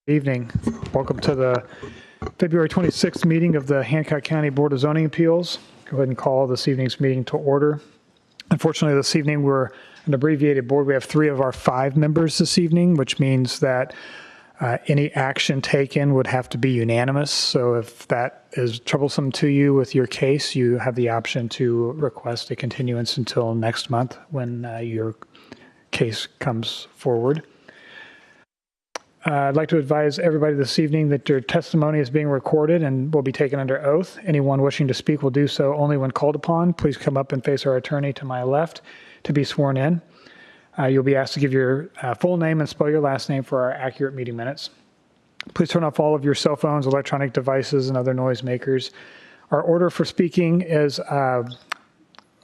Evening. Welcome to the February 26th meeting of the Hancock County Board of Zoning Appeals. Go ahead and call this evening's meeting to order. Unfortunately, this evening we're an abbreviated board. We have 3 of our 5 members this evening, which means that any action taken would have to be unanimous. So if that is troublesome to you with your case, you have the option to request a continuance until next month when your case comes forward. I'd like to advise everybody this evening that your testimony is being recorded and will be taken under oath. Anyone wishing to speak will do so only when called upon. Please come up and face our attorney to my left to be sworn in. You'll be asked to give your full name and spell your last name for our accurate meeting minutes. Please turn off all of your cell phones, electronic devices, and other noisemakers. Our order for speaking is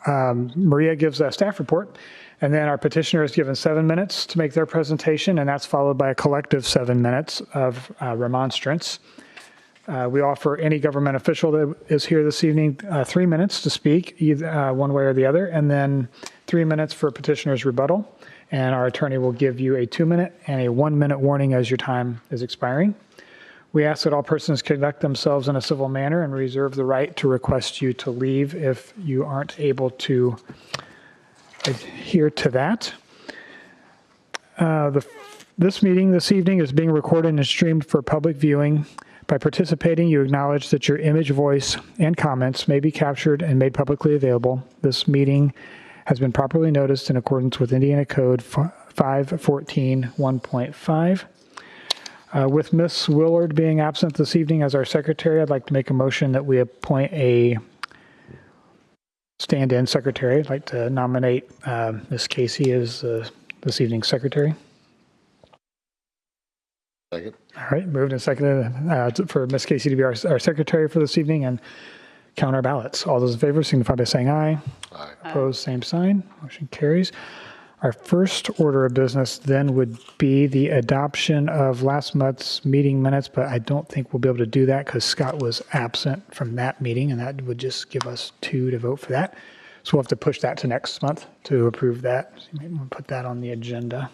Maria gives a staff report, and then our petitioner is given 7 minutes to make their presentation, and that's followed by a collective 7 minutes of remonstrance. We offer any government official that is here this evening 3 minutes to speak, either one way or the other, and then 3 minutes for petitioner's rebuttal. And our attorney will give you a 2-minute and a 1-minute warning as your time is expiring. We ask that all persons conduct themselves in a civil manner and reserve the right to request you to leave if you aren't able to adhere to that. This meeting this evening is being recorded and streamed for public viewing. By participating, you acknowledge that your image, voice, and comments may be captured and made publicly available. This meeting has been properly noticed in accordance with Indiana Code 514 1.5. With Ms. Willard being absent this evening as our secretary, I'd like to make a motion that we appoint a stand-in secretary. I'd like to nominate Ms. Casey as this evening's secretary. Second. All right, moved and seconded for Ms. Casey to be our secretary for this evening and count our ballots. All those in favor signify by saying aye. Aye. Opposed, same sign. Motion carries. Our first order of business then would be the adoption of last month's meeting minutes, but I don't think we'll be able to do that because Scott was absent from that meeting, and that would just give us 2 to vote for that. So we'll have to push that to next month to approve that. So you might want to put that on the agenda.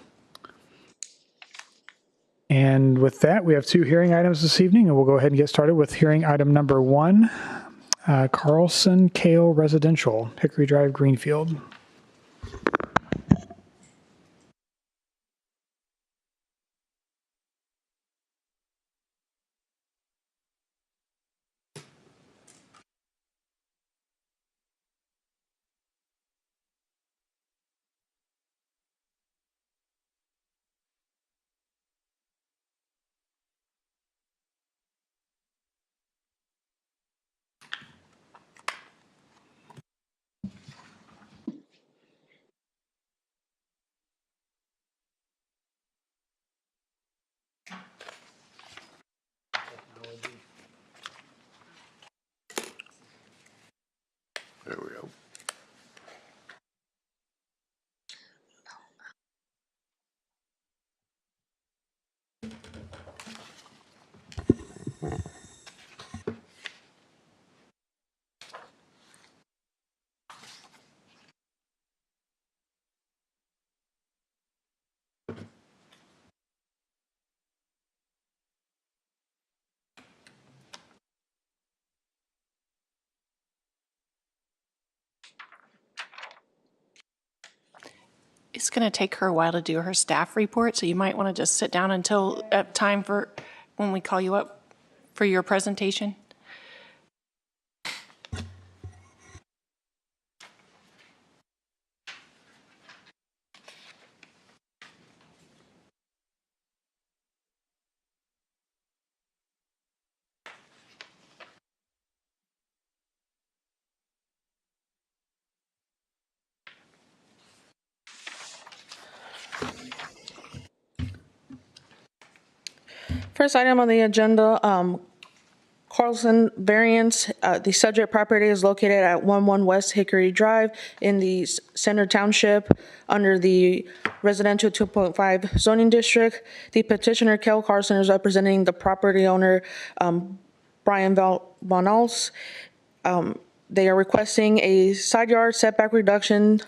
And with that, we have 2 hearing items this evening, and we'll go ahead and get started with hearing item number 1, Carlson, Kale Residential, Hickory Drive, Greenfield. There we go. It's going to take her a while to do her staff report, so you might want to just sit down until time for when we call you up for your presentation. First item on the agenda, Carlson Variance. The subject property is located at 11 West Hickory Drive in the Center Township under the Residential 2.5 zoning district. The petitioner, Kale Carlson, is representing the property owner, Brian Bonals. They are requesting a side yard setback reduction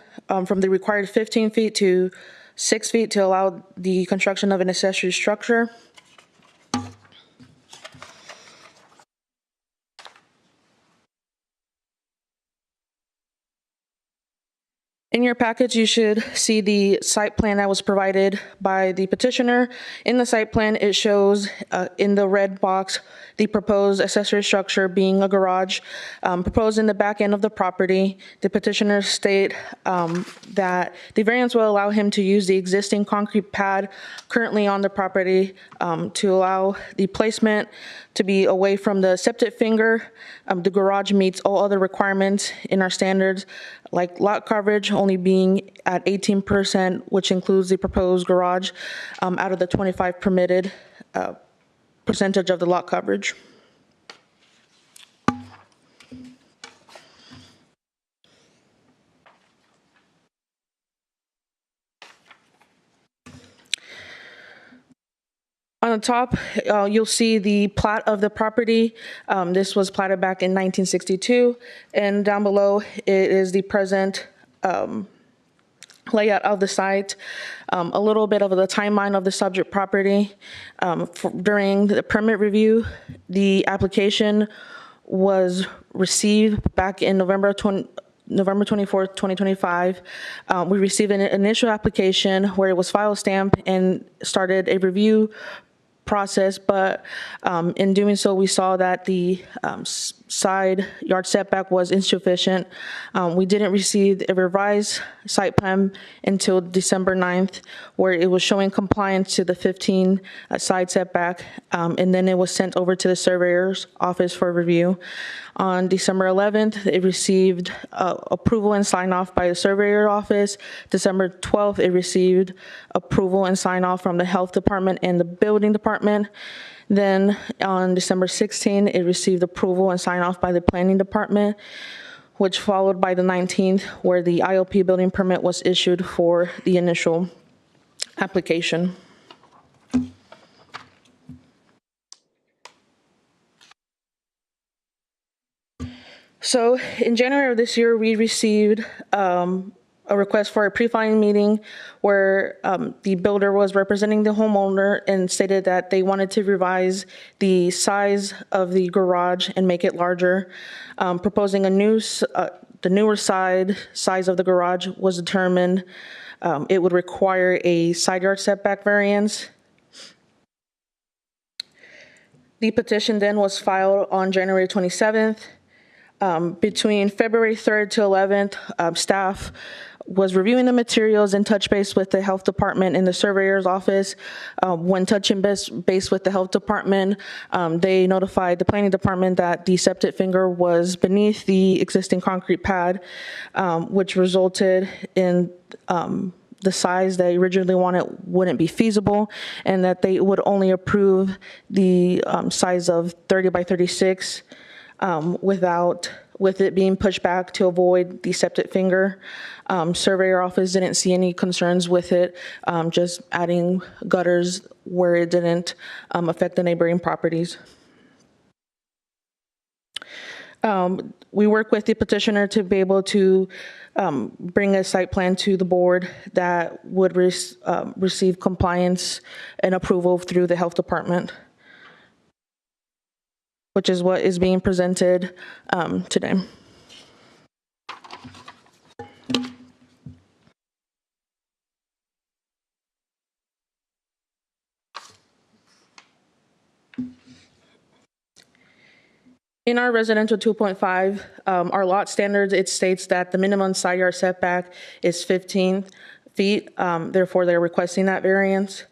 from the required 15 feet to 6 feet to allow the construction of an accessory structure. In your package, you should see the site plan that was provided by the petitioner. In the site plan, it shows in the red box the proposed accessory structure being a garage proposed in the back end of the property. The petitioner state that the variance will allow him to use the existing concrete pad currently on the property to allow the placement to be away from the septic finger. The garage meets all other requirements in our standards, like lot coverage only being at 18%, which includes the proposed garage out of the 25 permitted percentage of the lot coverage. On the top, you'll see the plat of the property. This was platted back in 1962. And down below, it is the present layout of the site, a little bit of the timeline of the subject property. During the permit review, the application was received back in November 24th, 2025. We received an initial application where it was file stamped and started a review process, but in doing so, we saw that the side yard setback was insufficient. We didn't receive a revised site plan until December 9th, where it was showing compliance to the 15 side setback, and then it was sent over to the surveyor's office for review. On December 11th, it received approval and sign off by the surveyor office. December 12th, it received approval and sign off from the health department and the building department. Then on December 16th, it received approval and sign off by the planning department, which followed by the 19th, where the IOP building permit was issued for the initial application. So in January of this year, we received a request for a pre-filing meeting where the builder was representing the homeowner and stated that they wanted to revise the size of the garage and make it larger. Proposing the newer size of the garage was determined. It would require a side yard setback variance. The petition then was filed on January 27th. Between February 3rd to 11th, staff was reviewing the materials and touch base with the health department in the surveyor's office. When touching base with the health department, they notified the planning department that the septic finger was beneath the existing concrete pad, which resulted in the size they originally wanted wouldn't be feasible, and that they would only approve the size of 30 by 36 with it being pushed back to avoid the septic finger. Surveyor office didn't see any concerns with it, just adding gutters where it didn't affect the neighboring properties. We work with the petitioner to be able to bring a site plan to the board that would receive compliance and approval through the health department, which is what is being presented today. In our residential 2.5, our lot standards, it states that the minimum side yard setback is 15 feet. Therefore, they're requesting that variance.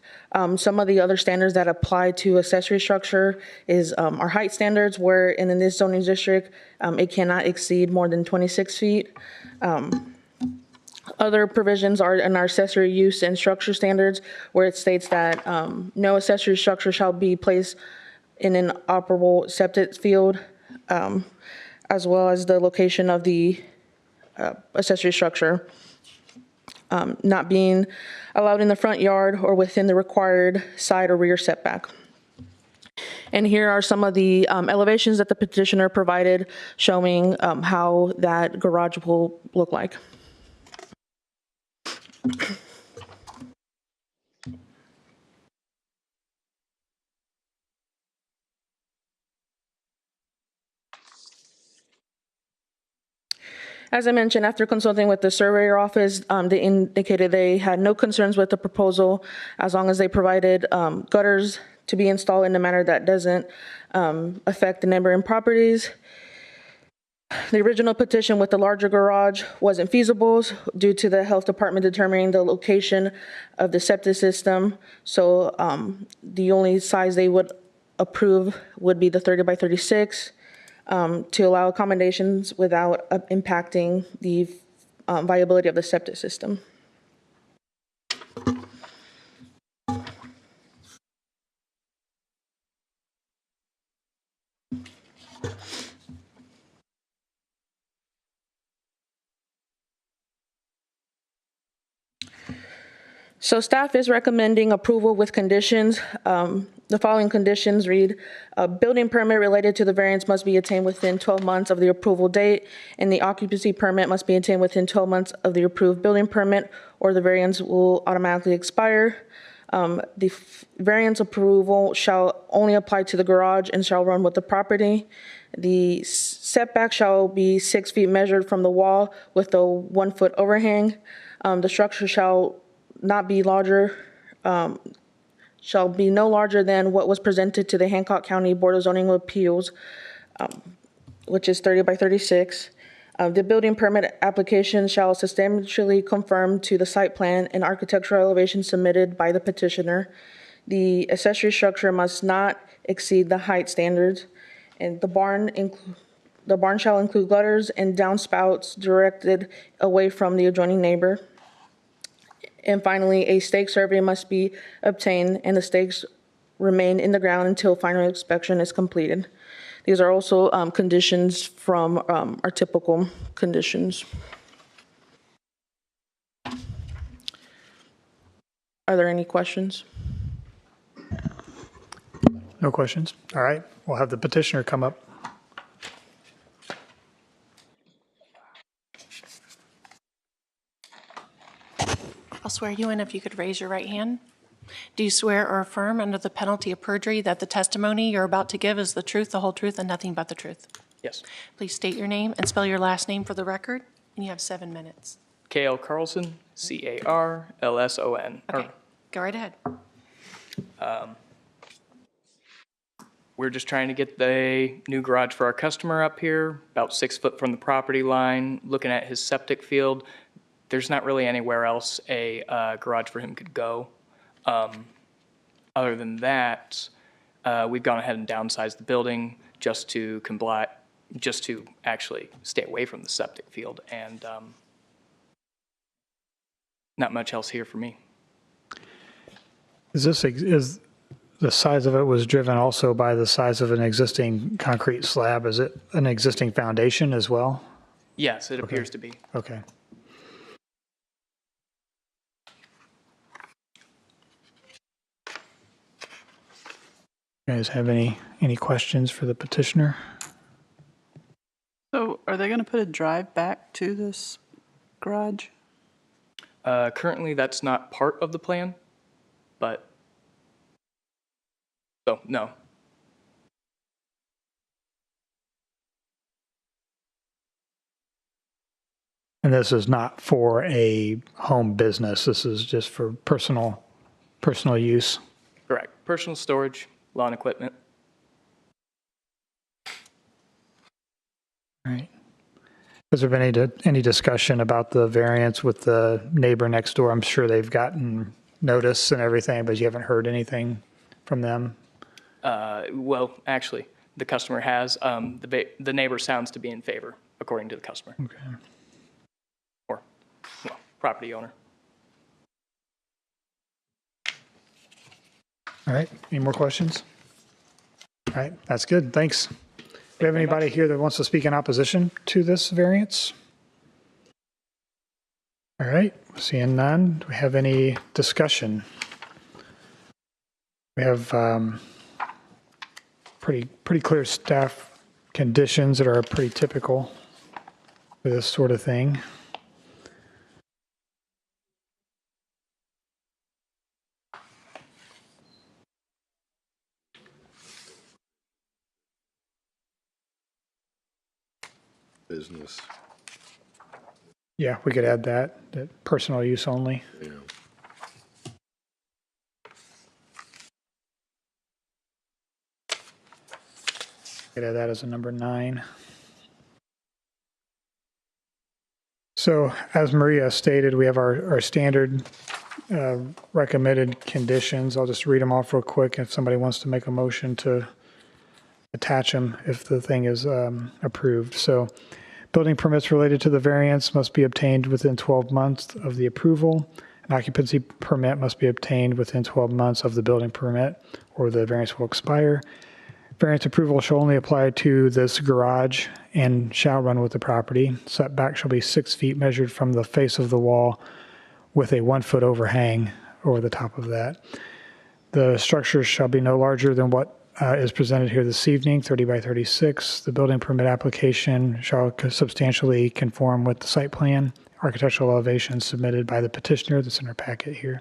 Some of the other standards that apply to accessory structure is our height standards, where in this zoning district, it cannot exceed more than 26 feet. Other provisions are in our accessory use and structure standards, where it states that no accessory structure shall be placed in an operable septic field, as well as the location of the accessory structure not being allowed in the front yard or within the required side or rear setback. And here are some of the elevations that the petitioner provided showing how that garage will look like. As I mentioned, after consulting with the surveyor office, they indicated they had no concerns with the proposal as long as they provided gutters to be installed in a manner that doesn't affect the neighboring properties. The original petition with the larger garage wasn't feasible due to the health department determining the location of the septic system. So the only size they would approve would be the 30 by 36 to allow accommodations without impacting the viability of the septic system. So staff is recommending approval with conditions. The following conditions read, a building permit related to the variance must be obtained within 12 months of the approval date, and the occupancy permit must be obtained within 12 months of the approved building permit, or the variance will automatically expire. The variance approval shall only apply to the garage and shall run with the property. The setback shall be 6 feet measured from the wall with a 1 foot overhang. The structure shall not be larger, shall be no larger than what was presented to the Hancock County Board of Zoning Appeals, which is 30 by 36. The building permit application shall substantially conform to the site plan and architectural elevation submitted by the petitioner. The accessory structure must not exceed the height standards, and the barn shall include gutters and downspouts directed away from the adjoining neighbor. And finally, a stake survey must be obtained and the stakes remain in the ground until final inspection is completed. These are also conditions from our typical conditions. Are there any questions? No questions? All right, we'll have the petitioner come up. I'll swear you in if you could raise your right hand. Do you swear or affirm under the penalty of perjury that the testimony you're about to give is the truth, the whole truth, and nothing but the truth? Yes. Please state your name and spell your last name for the record, and you have 7 minutes. Kale Carlson, Carlson. Okay, go right ahead. We're just trying to get the new garage for our customer up here, about 6 foot from the property line. Looking at his septic field, there's not really anywhere else a garage for him could go. Other than that, we've gone ahead and downsized the building just to actually stay away from the septic field, and not much else here for me. Is the size of it was driven also by the size of an existing concrete slab? Is it an existing foundation as well? Yes, it appears to be. Okay. You guys have any questions for the petitioner? So are they going to put a drive back to this garage? Currently, that's not part of the plan, but, so, no. And this is not for a home business. This is just for personal use. Correct. Personal storage, lawn equipment. All right. Has there been any discussion about the variance with the neighbor next door? I'm sure they've gotten notice and everything, but you haven't heard anything from them? Well, actually, the customer has. The neighbor sounds to be in favor, according to the customer. Okay. Or, well, property owner. All right. Any more questions? All right. That's good. Thanks. Do we have anybody here that wants to speak in opposition to this variance? All right. Seeing none. Do we have any discussion? We have pretty clear staff conditions that are pretty typical for this sort of thing. Business. Yeah, we could add that personal use only. Yeah. Could add that as a number 9. So as Maria stated, we have our standard recommended conditions. I'll just read them off real quick if somebody wants to make a motion to attach them if the thing is approved. So building permits related to the variance must be obtained within 12 months of the approval. An occupancy permit must be obtained within 12 months of the building permit or the variance will expire. Variance approval shall only apply to this garage and shall run with the property. Setback shall be 6 feet measured from the face of the wall with a 1-foot overhang over the top of that. The structure shall be no larger than what is presented here this evening, 30 by 36. The building permit application shall substantially conform with the site plan, architectural elevation submitted by the petitioner, that's in our packet here.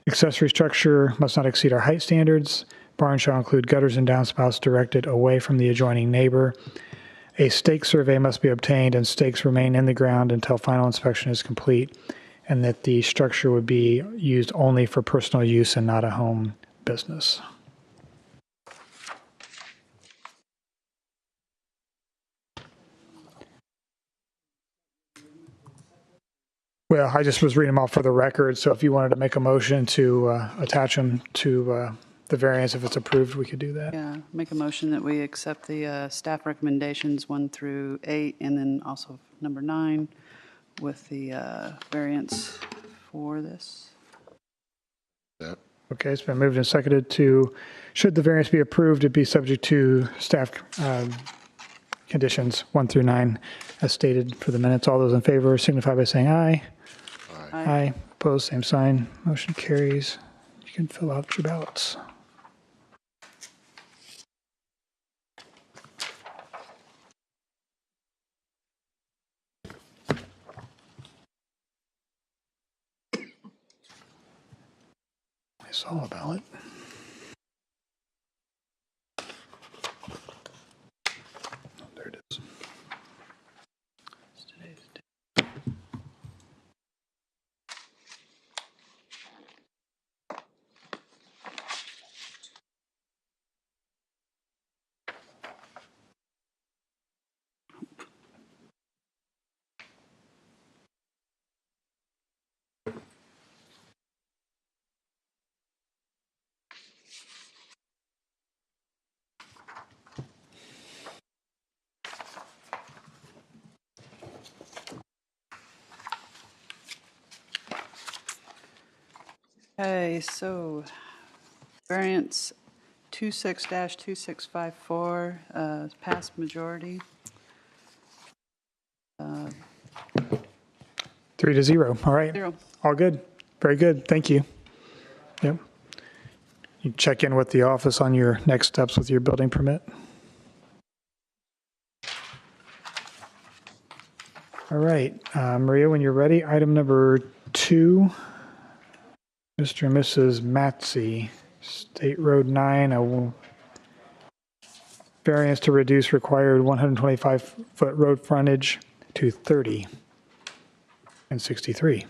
Accessory structure must not exceed our height standards. Barn shall include gutters and downspouts directed away from the adjoining neighbor. A stake survey must be obtained and stakes remain in the ground until final inspection is complete, and that the structure would be used only for personal use and not a home business. Well, I just was reading them off for the record, so if you wanted to make a motion to attach them to the variance, if it's approved, we could do that. Yeah, make a motion that we accept the staff recommendations 1 through 8, and then also number 9 with the variance for this. That. Okay, it's been moved and seconded to, should the variance be approved, it be subject to staff conditions 1 through 9 as stated for the minutes. All those in favor signify by saying aye. Aye. Opposed, same sign. Motion carries. You can fill out your ballots. I saw a ballot. There it is. Okay, so variance 26-2654, passed majority. 3-0. All right. 0. All good. Very good. Thank you. Yep. You check in with the office on your next steps with your building permit. All right. Maria, when you're ready, item number 2, Mr. and Mrs. Mattsey, State Road 9, a variance to reduce required 125-foot road frontage to 30 and 63.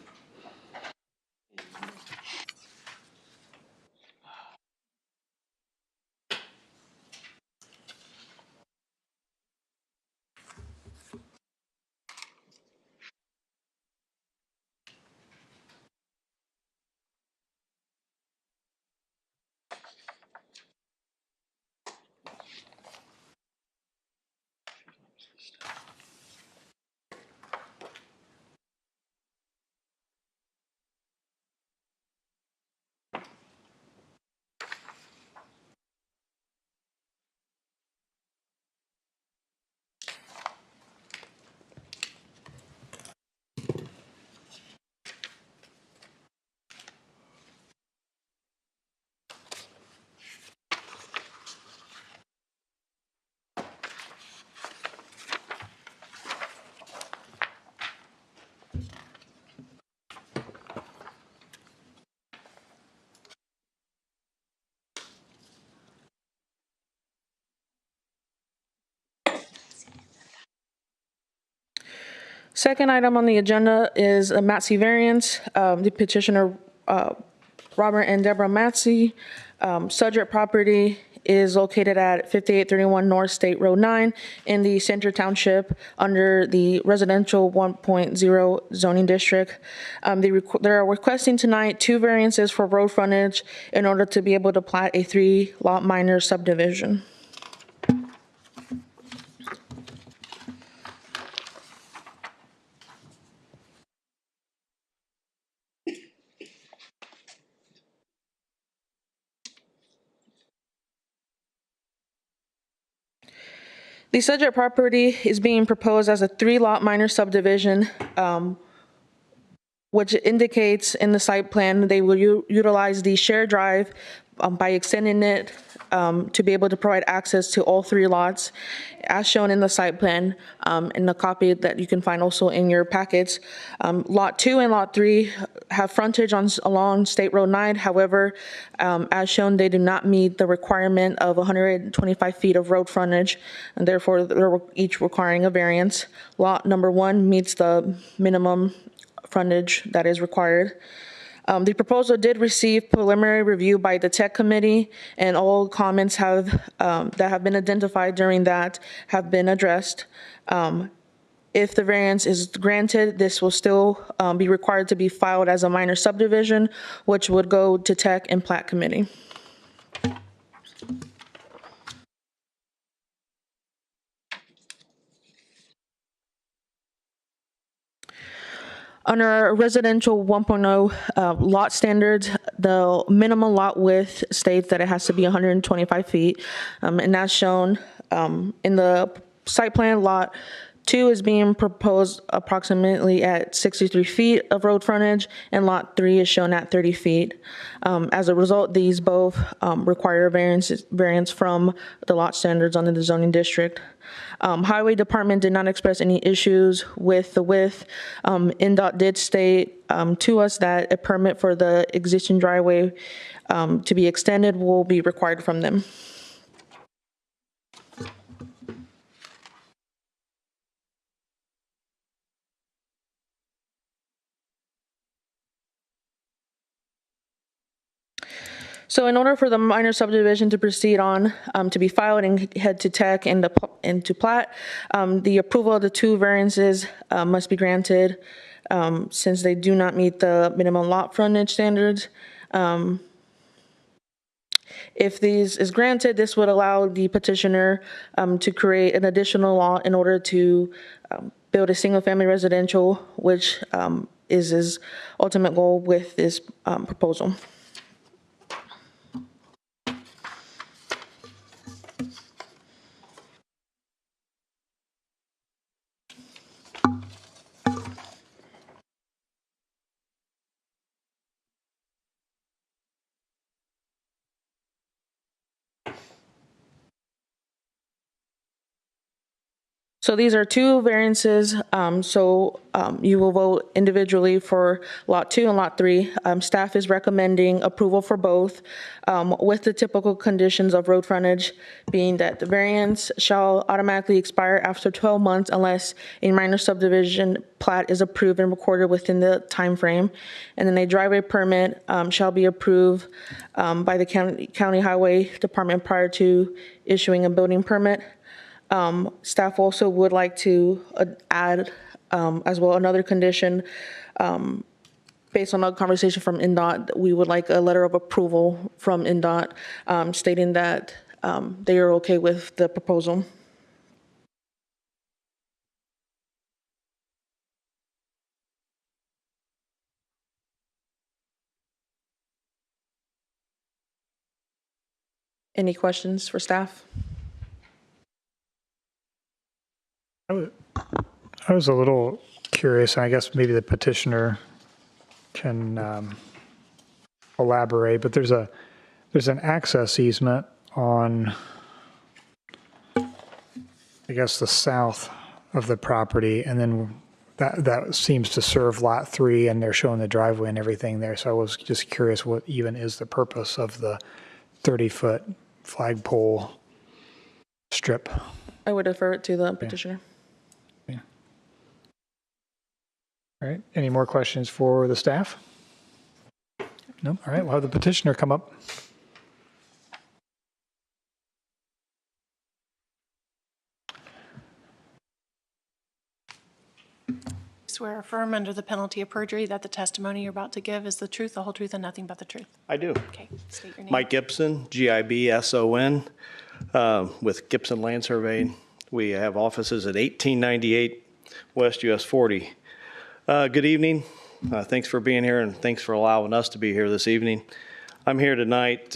Second item on the agenda is a Mattsey variance. The petitioner, Robert and Debrah Mattsey. Subject property is located at 5831 North State Road 9 in the Center Township under the residential 1.0 zoning district. They are requesting tonight 2 variances for road frontage in order to be able to plat a 3-lot minor subdivision. The subject property is being proposed as a 3-lot minor subdivision, which indicates in the site plan they will utilize the shared drive by extending it to be able to provide access to all 3 lots, as shown in the site plan, in the copy that you can find also in your packets. Lot 2 and Lot 3 have frontage along State Road 9. However, as shown, they do not meet the requirement of 125 feet of road frontage, and therefore they're each requiring a variance. Lot number 1 meets the minimum frontage that is required. The proposal did receive preliminary review by the tech committee, and all comments that have been identified during that have been addressed. If the variance is granted, this will still be required to be filed as a minor subdivision, which would go to tech and plat committee. Under our residential 1.0 lot standards, the minimum lot width states that it has to be 125 feet. And that's shown in the site plan. Lot 2 is being proposed approximately at 63 feet of road frontage, and Lot 3 is shown at 30 feet. As a result, these both require variance from the lot standards under the zoning district. Highway Department did not express any issues with the width. NDOT did state to us that a permit for the existing driveway to be extended will be required from them. So in order for the minor subdivision to proceed on, to be filed and head to tech and to plat, the approval of the 2 variances must be granted since they do not meet the minimum lot frontage standards. If these is granted, this would allow the petitioner to create an additional lot in order to build a single-family residential, which is his ultimate goal with this proposal. So these are 2 variances. You will vote individually for Lot 2 and Lot 3. Staff is recommending approval for both, with the typical conditions of road frontage being that the variance shall automatically expire after 12 months unless a minor subdivision plat is approved and recorded within the time frame. And then a driveway permit shall be approved by the county highway department prior to issuing a building permit. Staff also would like to add as well another condition based on a conversation from NDOT. We would like a letter of approval from NDOT stating that they are okay with the proposal. Any questions for staff? I was a little curious, and I guess maybe the petitioner can elaborate, but there's an access easement on, I guess, the south of the property, and then that seems to serve Lot 3, and they're showing the driveway and everything there. So I was just curious what even is the purpose of the 30-foot flagpole strip. I would defer it to the petitioner. All right, any more questions for the staff? No? All right, we'll have the petitioner come up. Swear or affirm under the penalty of perjury that the testimony you're about to give is the truth, the whole truth, and nothing but the truth. I do. Okay, state your name. Mike Gibson, Gibson, with Gibson Land Surveying. We have offices at 1898 West US 40. Good evening. Thanks for being here, and thanks for allowing us to be here this evening. I'm here tonight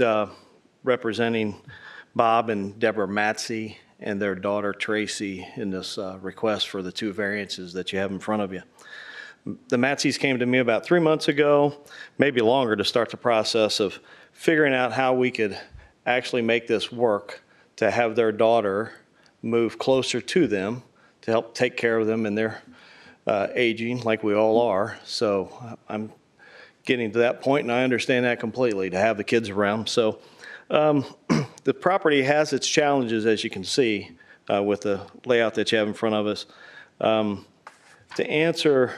representing Bob and Debrah Mattsey and their daughter Tracy in this request for the 2 variances that you have in front of you. The Mattseys came to me about 3 months ago, maybe longer, to start the process of figuring out how we could actually make this work to have their daughter move closer to them to help take care of them in their aging like we all are. So I'm getting to that point, and I understand that completely, to have the kids around. So the property has its challenges, as you can see, with the layout that you have in front of us. To answer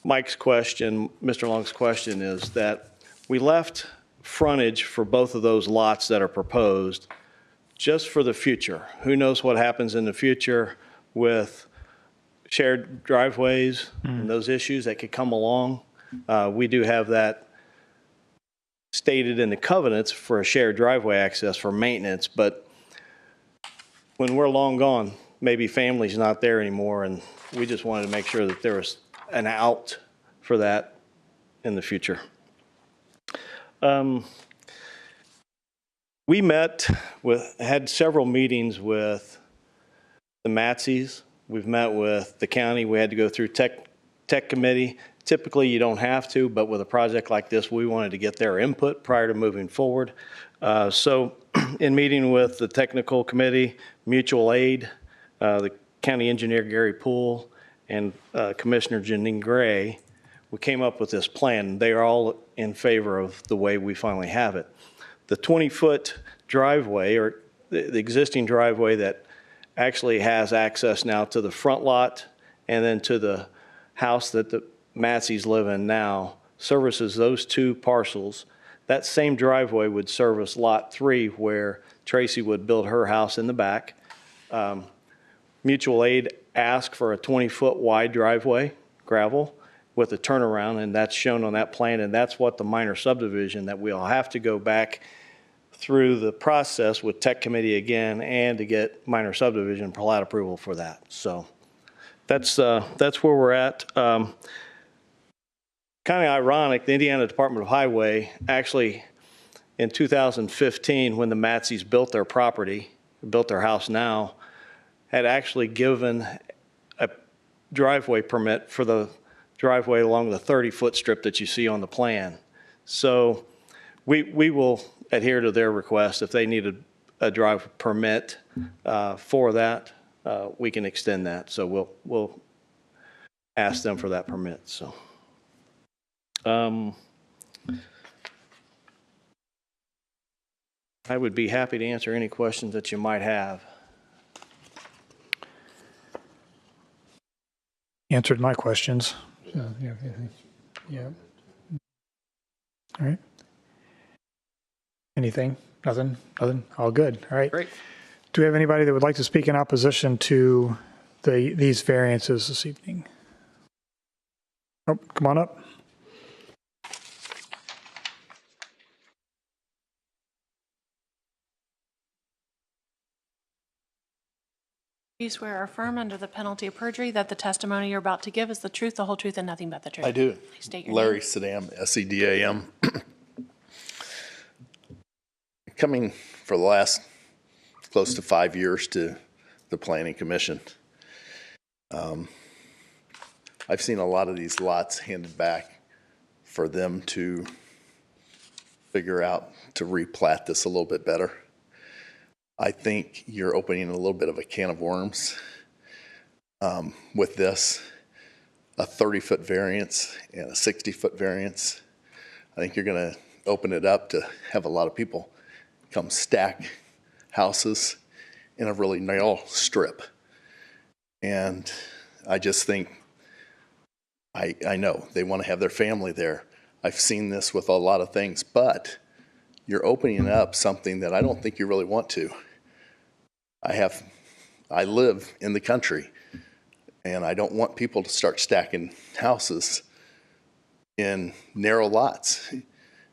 Mike's question, Mr. Long's question, is that we left frontage for both of those lots that are proposed just for the future. Who knows what happens in the future with shared driveways and those issues that could come along. We do have that stated in the covenants for a shared driveway access for maintenance, but when we're long gone, maybe family's not there anymore, and we just wanted to make sure that there was an out for that in the future. We had several meetings with the Mattseys. We've met with the county. We had to go through tech committee. Typically, you don't have to, but with a project like this, we wanted to get their input prior to moving forward. So in meeting with the technical committee, mutual aid, the county engineer, Gary Poole, and Commissioner Janine Gray, we came up with this plan. They are all in favor of the way we finally have it. The 20-foot driveway, or the existing driveway that actually has access now to the front lot and then to the house that the Mattseys live in now, services those 2 parcels. That same driveway would service Lot 3, where Tracy would build her house in the back. Mutual aid asked for a 20-foot wide driveway, gravel, with a turnaround, and that's shown on that plan, and that's what the minor subdivision that we'll have to go back through the process with tech committee again and to get minor subdivision plat approval for that. So that's where we're at. Kind of ironic, the Indiana Department of Highway actually in 2015, when the Mattseys built their property, built their house now, had actually given a driveway permit for the driveway along the 30-foot strip that you see on the plan. So we will adhere to their request. If they need a drive permit for that, we can extend that. So we'll ask them for that permit. So. I would be happy to answer any questions that you might have. Answered my questions. So, yeah. All right. Anything? Nothing? All good. All right. Great. Do we have anybody that would like to speak in opposition to these variances this evening? Oh, come on up. Do you swear or affirm under the penalty of perjury that the testimony you're about to give is the truth, the whole truth, and nothing but the truth? I do. Please state your Larry name. Sedam, S-E-D-A-M. Coming for the last close to 5 years to the Planning Commission. I've seen a lot of these lots handed back for them to figure out to replat this a little bit better. I think you're opening a little bit of a can of worms with this, a 30-foot variance and a 60-foot variance. I think you're going to open it up to have a lot of people come stack houses in a really narrow strip. And I just think I know they want to have their family there. I've seen this with a lot of things, but you're opening up something that I don't think you really want to. I live in the country, and I don't want people to start stacking houses in narrow lots.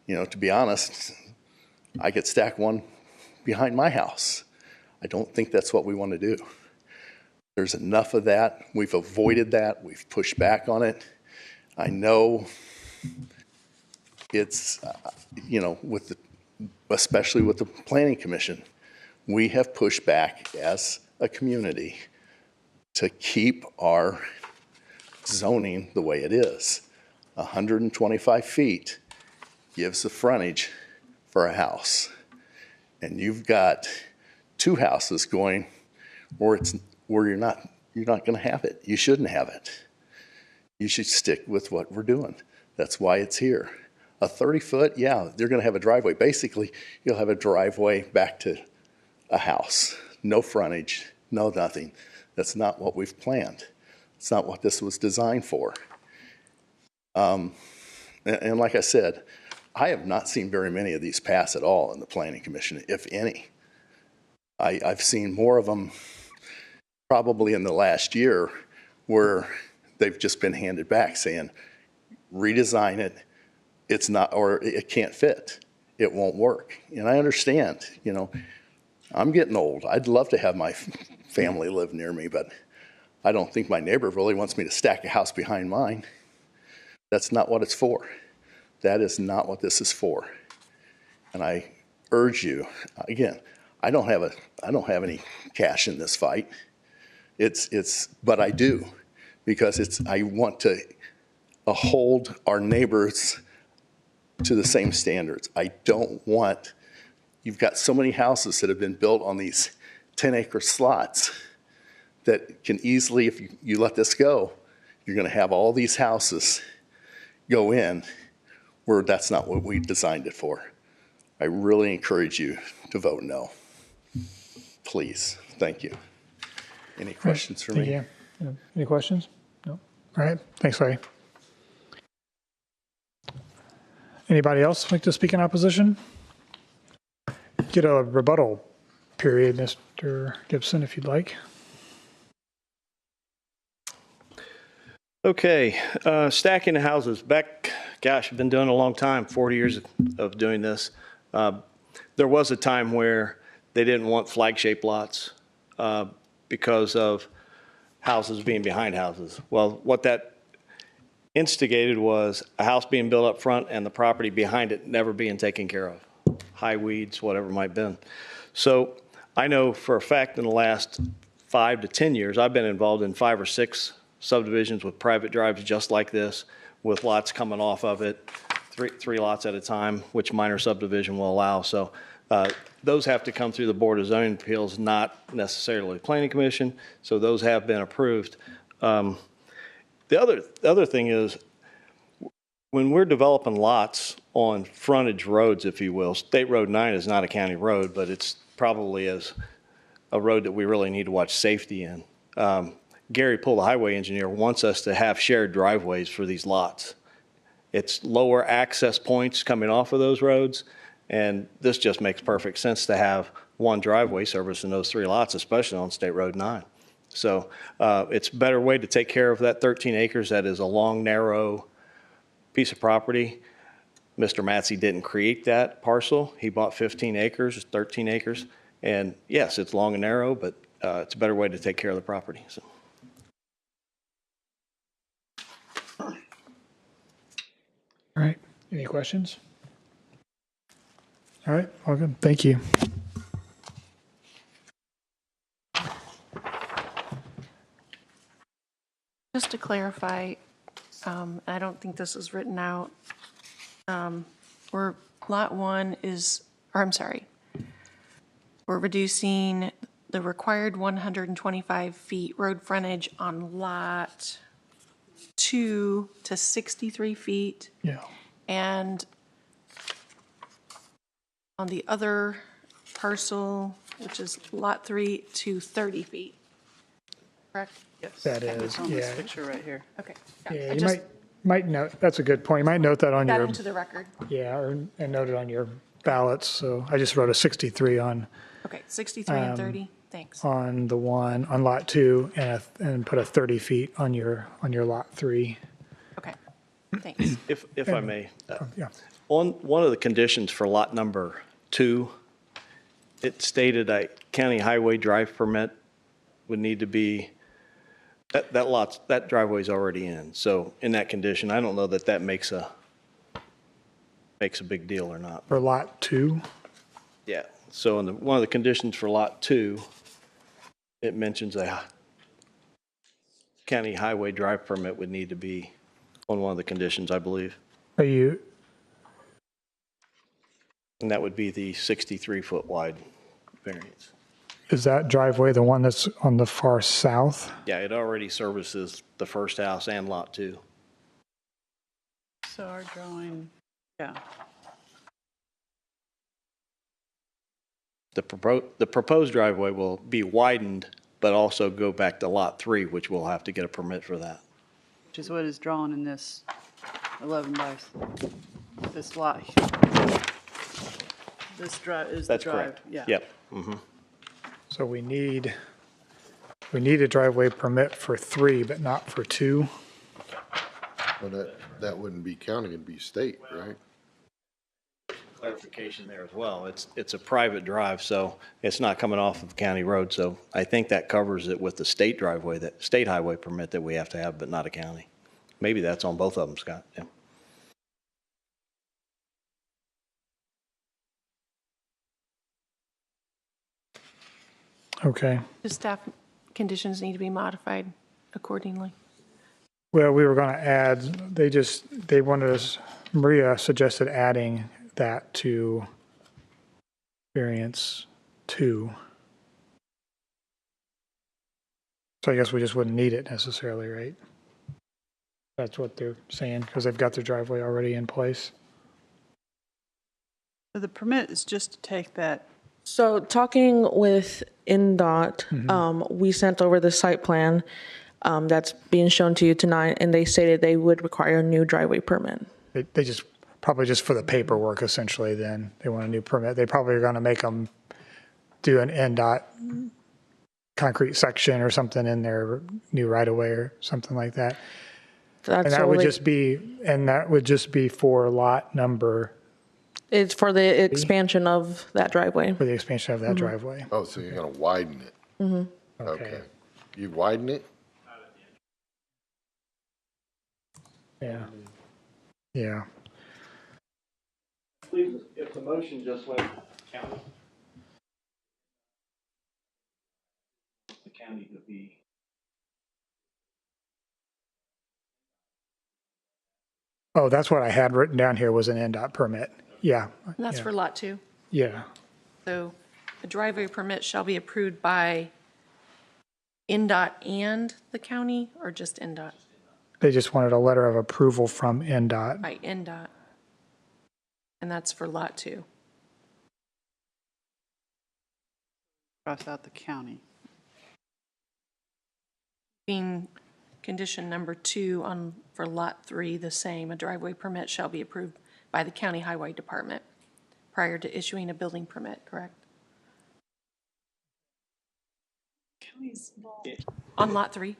You know, to be honest, I could stack one behind my house. I don't think that's what we want to do. There's enough of that. We've avoided that. We've pushed back on it. I know it's, you know, especially with the Planning Commission, we have pushed back as a community to keep our zoning the way it is. 125 feet gives the frontage for a house. And you've got two houses going where you're not going to have it. You shouldn't have it. You should stick with what we're doing. That's why it's here. A 30-foot, yeah, they're going to have a driveway. Basically, you'll have a driveway back to a house. No frontage, no nothing. That's not what we've planned. It's not what this was designed for. And like I said, I have not seen very many of these pass at all in the Planning Commission, if any. I've seen more of them probably in the last year where they've just been handed back saying, redesign it, it's not, or it can't fit, it won't work. And I understand, you know, I'm getting old. I'd love to have my family live near me, but I don't think my neighbor really wants me to stack a house behind mine. That's not what it's for. That is not what this is for. And I urge you, again, I don't have any cash in this fight. But I do, because I want to hold our neighbors to the same standards. I don't want, you've got so many houses that have been built on these 10-acre slots that can easily, if you let this go, you're going to have all these houses go in where that's not what we designed it for. I really encourage you to vote no. Please. Thank you. Any questions for me? Yeah. Any questions? No. All right. Thanks, Larry. Anybody else like to speak in opposition? Get a rebuttal period, Mr. Gibson, if you'd like. Okay, stacking the houses. Gosh, I've been doing it a long time, 40 years of doing this. There was a time where they didn't want flag-shaped lots because of houses being behind houses. Well, what that instigated was a house being built up front and the property behind it never being taken care of. High weeds, whatever it might have been. So I know for a fact in the last 5 to 10 years, I've been involved in 5 or 6 subdivisions with private drives just like this, with lots coming off of it, three lots at a time, which minor subdivision will allow. So those have to come through the Board of Zoning Appeals, not necessarily the Planning Commission. So those have been approved. The other thing is, when we're developing lots on frontage roads, if you will, State Road 9 is not a county road, but it's probably is a road that we really need to watch safety in. Gary Poole, the highway engineer, wants us to have shared driveways for these lots. It's lower access points coming off of those roads, and this just makes perfect sense to have one driveway servicing those 3 lots, especially on State Road 9. So it's a better way to take care of that 13 acres that is a long, narrow piece of property. Mr. Mattsey didn't create that parcel. He bought 15 acres, 13 acres. And yes, it's long and narrow, but it's a better way to take care of the property. So. All right. Any questions? All right. All good. Thank you. Just to clarify, I don't think this is written out, where lot 1 is, or I'm sorry, we're reducing the required 125 feet road frontage on lot 2 to 63 feet. Yeah. And on the other parcel, which is lot 3, to 30 feet. correct? Yes. That It's is, on this yeah. picture right here. Okay. Yeah, I you just might note, that's a good point. You might note that on got your, into the record. yeah, and note it on your ballots. So I just wrote a 63 Okay, 63 and 30, thanks. on the one, on lot 2, and put a 30 feet on your lot 3. Okay, thanks. If I may, Yeah. on one of the conditions for lot number 2, it stated a county highway drive permit would need to be, that driveway's already in. So in that condition, I don't know that makes a big deal or not. For lot 2, Yeah, so in one of the conditions for lot 2, it mentions a county highway drive permit would need to be on one of the conditions, I believe. are you, And that would be the 63-foot wide variance. is that driveway the one that's on the far south? Yeah, it already services the first house and lot 2. So our drawing, yeah. The proposed driveway will be widened, but also go back to lot 3, which we'll have to get a permit for that. Which is what is drawn in this 11 by, this lot. This drive is the That's drive. correct. Yeah. Yep. So we need a driveway permit for 3, but not for 2. Well, that wouldn't be county, it'd be state, right? Clarification there as well. It's a private drive, so it's not coming off of county road. So I think that covers it with the state driveway, that state highway permit that we have to have, but not a county. Maybe that's on both of them, Scott. Yeah. Okay. Do staff conditions need to be modified accordingly? Well, we were going to add, they wanted us, Maria suggested adding that to variance 2. So I guess we just wouldn't need it necessarily, right? That's what they're saying, because they've got their driveway already in place. So the permit is just to take that, So talking with NDOT, we sent over the site plan that's being shown to you tonight, and they stated they would require a new driveway permit. They just, probably just for the paperwork essentially then, they want a new permit. They probably are going to make them do an NDOT concrete section or something in their new right-of-way or something like that. And That's that would all just be for lot number, it's for the expansion of that driveway. for the expansion of that driveway. Oh, so you're gonna widen it? Okay. You widen it? Yeah. Yeah. Please, if the motion just went county, the county to be. Oh, that's what I had written down here was an NDOT permit. Yeah. And that's yeah, for lot 2. Yeah. So a driveway permit shall be approved by NDOT and the county, or just NDOT? They just wanted a letter of approval from NDOT. By NDOT. And that's for lot 2. cross out the county. Being condition number 2 on, for lot 3, the same, a driveway permit shall be approved by the county highway department prior to issuing a building permit, correct? On lot 3?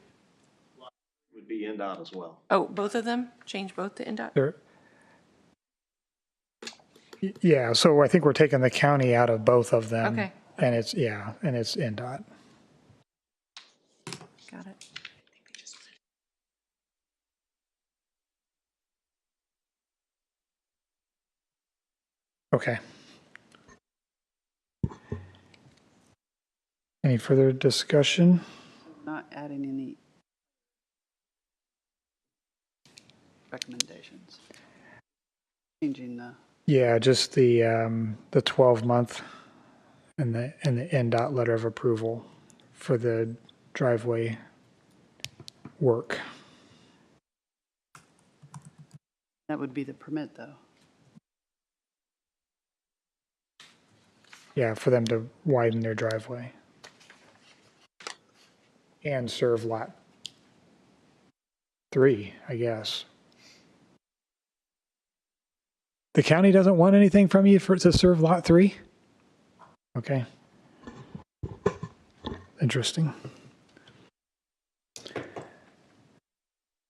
Would be NDOT as well. Oh, both of them? Change both to NDOT? There- Yeah, so I think we're taking the county out of both of them. Okay. And it's NDOT. Got it. Okay. Any further discussion? Not adding any recommendations. Changing the, Yeah, just the 12-month and the NDOT letter of approval for the driveway work. that would be the permit, though. Yeah, for them to widen their driveway. and serve lot 3, I guess. The county doesn't want anything from you to serve lot 3? Okay. Interesting.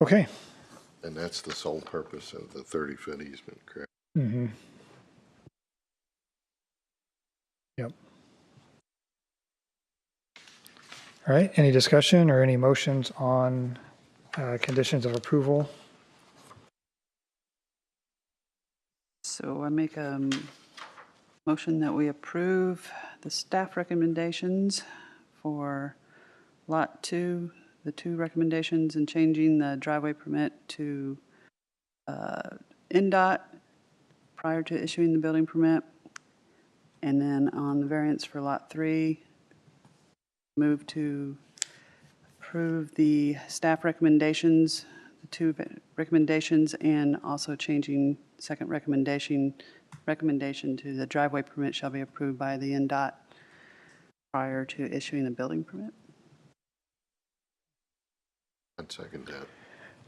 Okay. And that's the sole purpose of the 30-foot easement, correct? Mm-hmm. Yep. All right, any discussion or any motions on conditions of approval? So I make a motion that we approve the staff recommendations for Lot 2, the 2 recommendations, and changing the driveway permit to NDOT prior to issuing the building permit. And then on the variance for Lot 3, move to approve the staff recommendations, the 2 recommendations, and also changing second recommendation to the driveway permit shall be approved by the NDOT prior to issuing the building permit. I'd second that.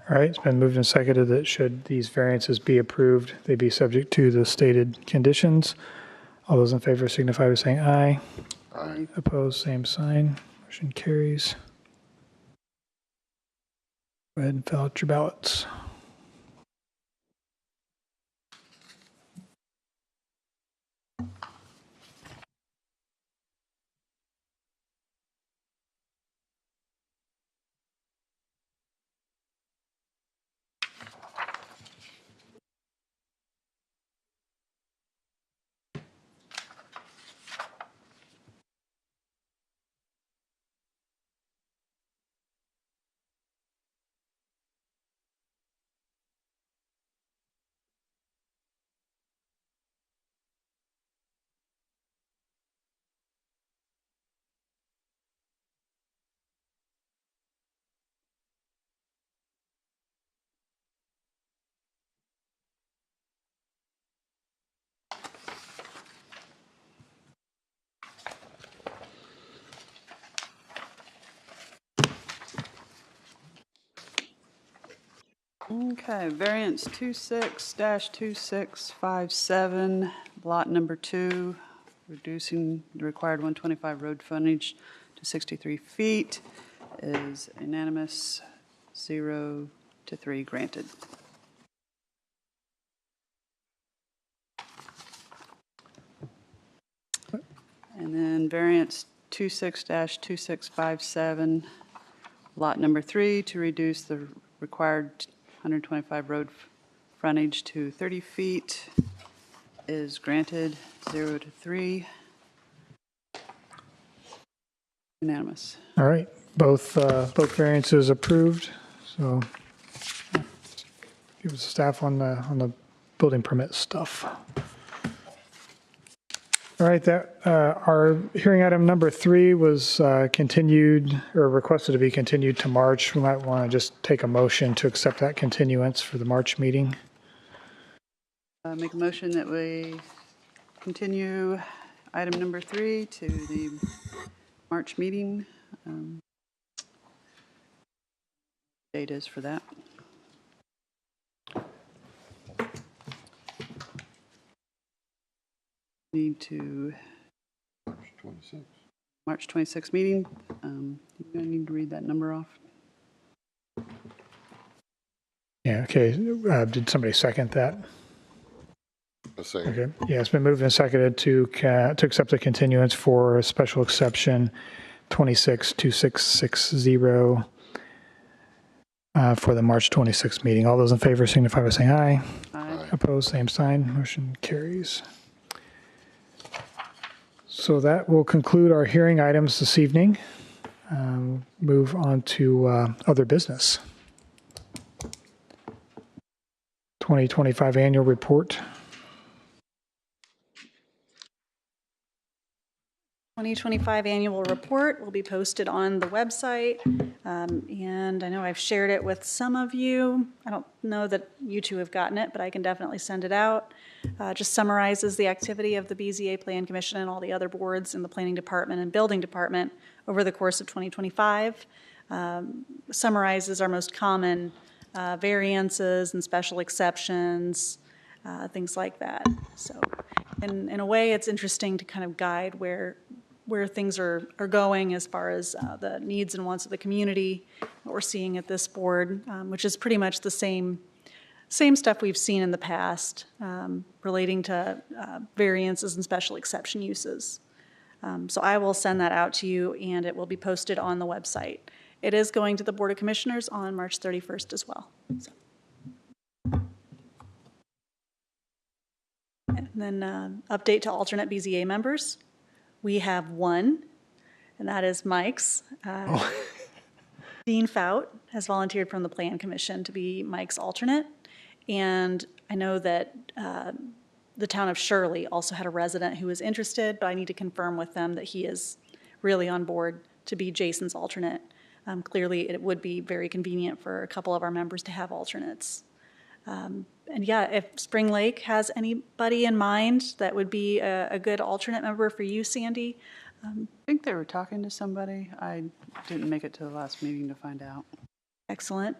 All right, it's been moved and seconded that should these variances be approved, they be subject to the stated conditions. All those in favor signify by saying aye. Aye. Opposed, same sign. Motion carries. Go ahead and fill out your ballots. Okay, variance 26-2657, lot number 2, reducing the required 125 road frontage to 63 feet is unanimous, 0 to 3 granted. And then variance 26-2657, lot number 3, to reduce the required 125 road frontage to 30 feet is granted, 0 to 3. Unanimous. All right, both variances approved. So give us staff on the building permit stuff. All right, our hearing item number 3 was continued or requested to be continued to March. We might want to just take a motion to accept that continuance for the March meeting. Make a motion that we continue item number 3 to the March meeting. Date is for that. Need to March 26th. March 26th meeting. You're going to need to read that number off. Yeah, okay. Did somebody second that? A second. Okay. Yeah, it's been moved and seconded to accept the continuance for a special exception 262660 for the March 26th meeting. All those in favor signify by saying aye. Aye. Opposed, same sign. Motion carries. So that will conclude our hearing items this evening. Move on to other business. 2025 annual report. 2025 annual report will be posted on the website, and I know I've shared it with some of you. I don't know that you two have gotten it, but I can definitely send it out. Just summarizes the activity of the BZA Plan Commission and all the other boards in the Planning Department and Building Department over the course of 2025. summarizes our most common variances and special exceptions, things like that. So in a way, it's interesting to kind of guide where things are going as far as the needs and wants of the community, what we're seeing at this board, which is pretty much the same stuff we've seen in the past relating to variances and special exception uses. So I will send that out to you, and it will be posted on the website. It is going to the Board of Commissioners on March 31st as well. So. And then update to alternate BZA members. We have one, and that is Mike's. Dean Fout has volunteered from the Plan Commission to be Mike's alternate. And I know that the town of Shirley also had a resident who was interested, but I need to confirm with them that he is really on board to be Jason's alternate. Clearly, it would be very convenient for a couple of our members to have alternates. And yeah, if Spring Lake has anybody in mind that would be a good alternate member for you, Sandy. I think they were talking to somebody. I didn't make it to the last meeting to find out. Excellent.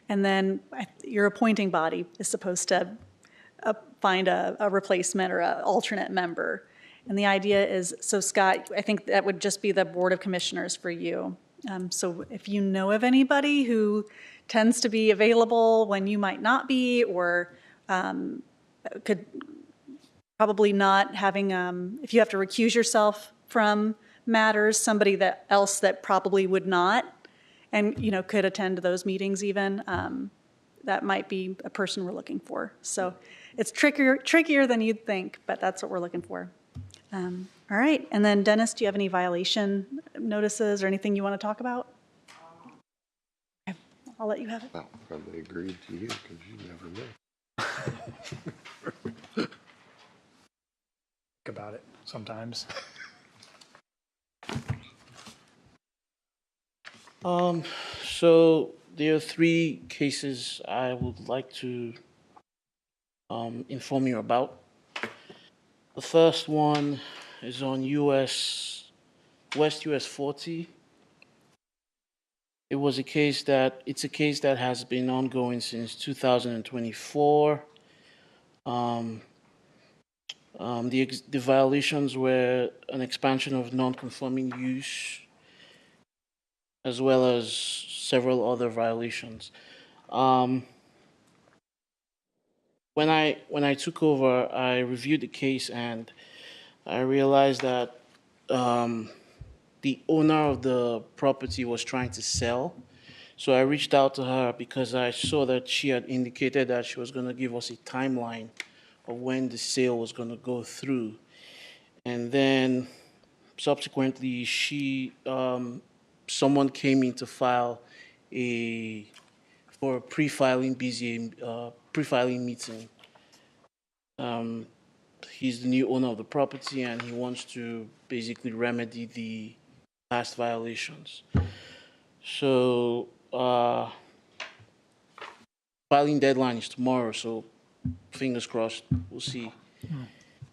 And then your appointing body is supposed to find a replacement or an alternate member. And the idea is, so Scott, I think that would just be the Board of Commissioners for you. So if you know of anybody who tends to be available when you might not be, or could probably not having, if you have to recuse yourself from matters, somebody else that probably would not, and could attend those meetings even, that might be a person we're looking for. So it's trickier than you'd think, but that's what we're looking for. All right, and then Dennis, do you have any violation notices or anything you want to talk about? Okay, I'll let you have it. Well, probably agreed to you because you never know. Think about it sometimes. So there are 3 cases I would like to inform you about. The first one is on West US 40. It's a case that has been ongoing since 2024. The violations were an expansion of non-conforming use, as well as several other violations. When I took over, I reviewed the case and I realized that the owner of the property was trying to sell. So I reached out to her because I saw that she had indicated that she was going to give us a timeline of when the sale was going to go through. And then subsequently, someone came in to file for a pre-filing BZA, pre-filing meeting. He's the new owner of the property and he wants to basically remedy the past violations. So filing deadline is tomorrow, so fingers crossed, we'll see.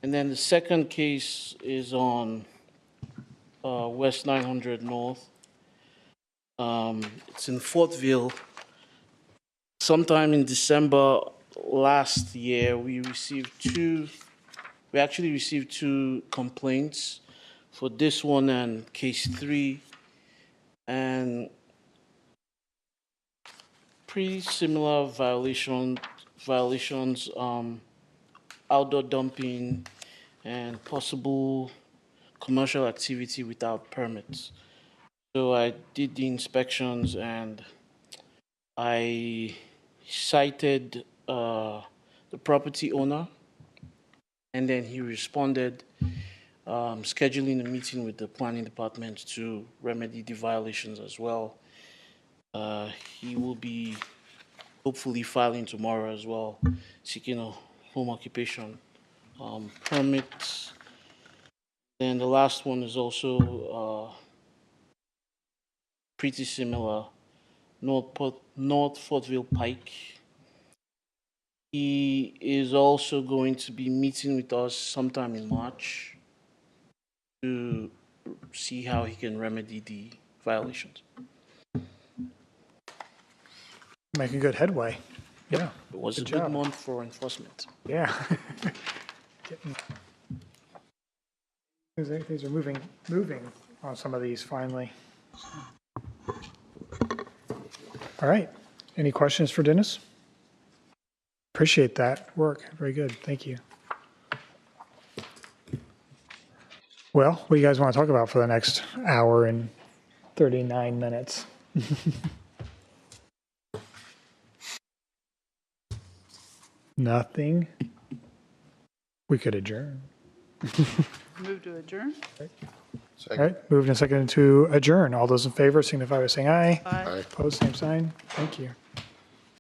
And then the second case is on West 900 North. It's in Fortville. Sometime in December last year, we actually received 2 complaints for this one and case 3, and pretty similar violations, outdoor dumping and possible commercial activity without permits. So I did the inspections and I cited the property owner, and then he responded, scheduling a meeting with the planning department to remedy the violations as well. He will be hopefully filing tomorrow as well, seeking a home occupation permit. Then the last one is also pretty similar, North Fortville Pike. He is also going to be meeting with us sometime in March to see how he can remedy the violations. Making good headway. Yeah. It was a Good good job. month for enforcement. Yeah. Things are moving on some of these finally. All right. Any questions for Dennis? Appreciate that work. Very good. Thank you. Well, what do you guys want to talk about for the next hour and 39 minutes? Nothing. We could adjourn. Move to adjourn? All Second. right, moved and seconded to adjourn. All those in favor signify by saying aye. Aye. Aye. Opposed, same sign. Thank you.